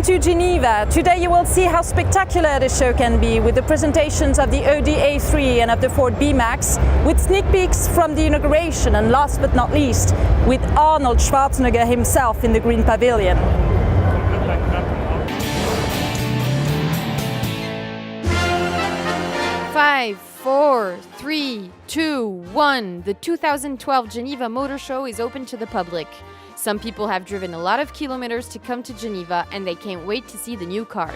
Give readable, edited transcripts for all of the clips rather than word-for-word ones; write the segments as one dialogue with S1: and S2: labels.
S1: to Geneva. Today you will see how spectacular the show can be with the presentations of the Audi A3 and of the Ford B-Max, with sneak peeks from the inauguration, and last but not least, with Arnold Schwarzenegger himself in the Green Pavilion.
S2: Five, 4, 3, 2, 1. The 2012 Geneva Motor Show is open to the public. Some people have driven a lot of kilometers to come to Geneva, and they can't wait to see the new cars.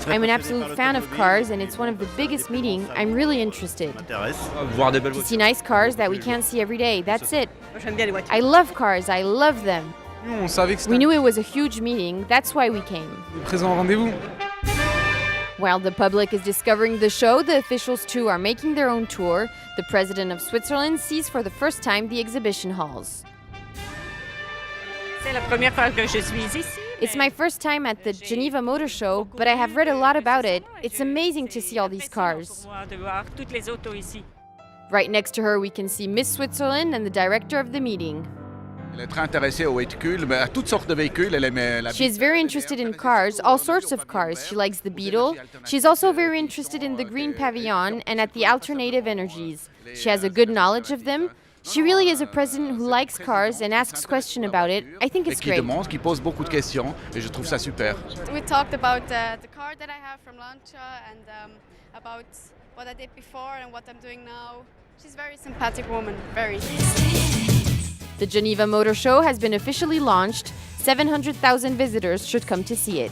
S2: I'm an absolute fan of cars, and it's one of the biggest meetings. I'm really interested. To see nice cars that we can't see every day, that's it. I love cars, I love them. We knew it was a huge meeting, that's why we came. While the public is discovering the show, the officials too are making their own tour. The president of Switzerland sees for the first time the exhibition halls. It's my first time at the Geneva Motor Show, but I have read a lot about it. It's amazing to see all these cars. Right next to her, we can see Miss Switzerland and the director of the meeting. She is very interested in cars, all sorts of cars. She likes the Beetle. She's also very interested in the Green Pavilion and at the alternative energies. She has a good knowledge of them. She really is a president who likes cars and asks questions about it. I think it's great.
S3: We talked
S4: about the car that I have from Lancia and about what I did before and what I'm doing now. She's a very sympathetic woman, very.
S2: The Geneva Motor Show has been officially launched. 700,000 visitors should come to see it.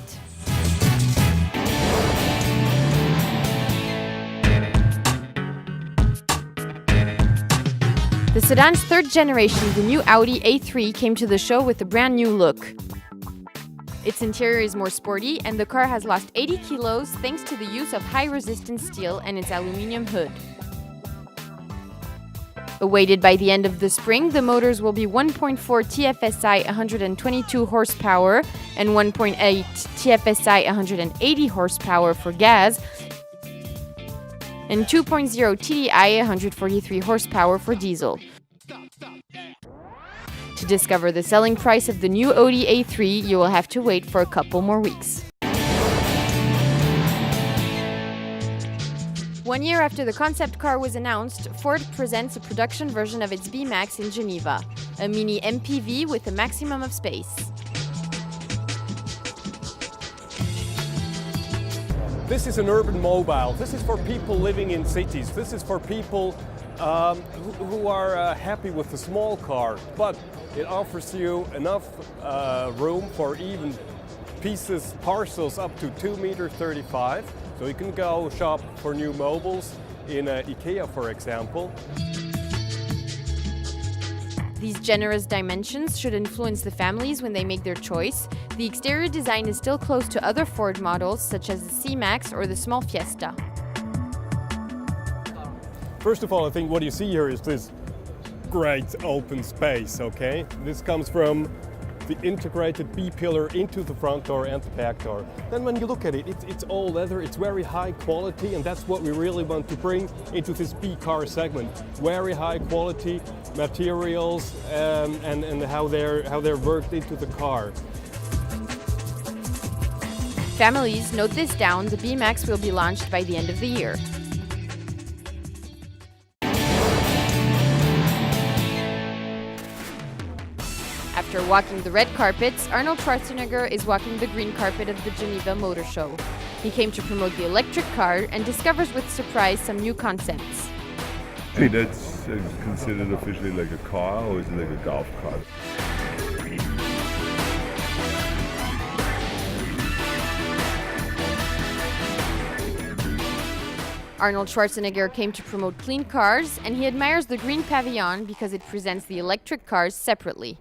S2: The sedan's third generation, the new Audi A3, came to the show with a brand new look. Its interior is more sporty, and the car has lost 80 kilos thanks to the use of high-resistance steel and its aluminium hood. Awaited by the end of the spring, the motors will be 1.4 TFSI 122 horsepower and 1.8 TFSI 180 horsepower for gas, and 2.0 TDI 143 horsepower for diesel. To discover the selling price of the new Audi A3, you will have to wait for a couple more weeks. 1 year after the concept car was announced, Ford presents a production version of its B-Max in Geneva, a mini MPV with a maximum of space.
S5: This is an urban mobile. This is for people living in cities. This is for people who are happy with the small car, but it offers you enough room for even pieces, parcels up to 2.35 meters. So you can go shop for new mobiles in IKEA, for example.
S2: These generous dimensions should influence the families when they make their choice. The exterior design is still close to other Ford models, such as the C-Max or the small Fiesta.
S5: First of all, I think what you see here is this great open space, okay? This comes from the integrated B-pillar into the front door and the back door. Then when you look at it, it's all leather, it's very high quality, and that's what we really want to bring into this B-car segment. Very high quality materials and how they're worked into the car.
S2: Families, note this down, the B-Max will be launched by the end of the year. After walking the red carpets, Arnold Schwarzenegger is walking the green carpet of the Geneva Motor Show. He came to promote the electric car and discovers with surprise some new concepts.
S6: Hey, that's considered officially like a car, or is it like a golf cart?
S2: Arnold Schwarzenegger came to promote clean cars, and he admires the Green Pavilion because it presents the electric cars separately.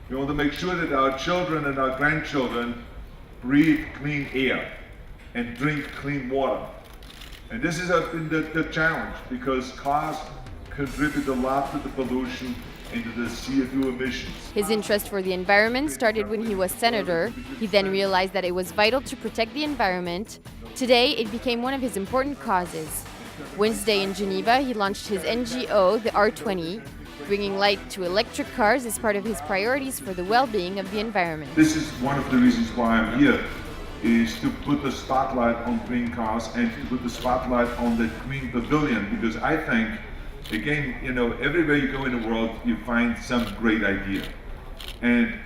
S6: We want to make sure that our children and our grandchildren breathe clean air and drink clean water. And this has been the challenge, because cars contribute a lot to the pollution and to the CO2 emissions.
S2: His interest for the environment started when he was senator. He then realized that it was vital to protect the environment. Today, it became one of his important causes. Wednesday in Geneva, he launched his NGO, the R20. Bringing light to electric cars is part of his priorities for the well-being of the environment.
S6: This is one of the reasons why I'm here, is to put the spotlight on green cars and to put the spotlight on the green pavilion, because I think, again, you know, everywhere you go in the world, you find some great idea. And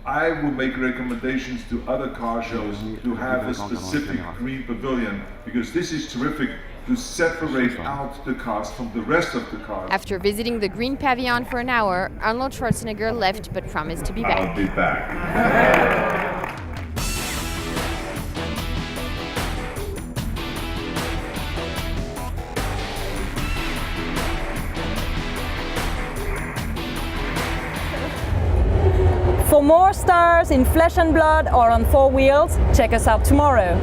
S6: I will make recommendations to other car shows to have a specific green pavilion, because this is terrific to separate out the cars from the rest of the cars.
S2: After visiting the Green Pavilion for an hour, Arnold Schwarzenegger left but promised to be back.
S6: I'll be back.
S1: For more stars in flesh and blood or on four wheels, check us out tomorrow.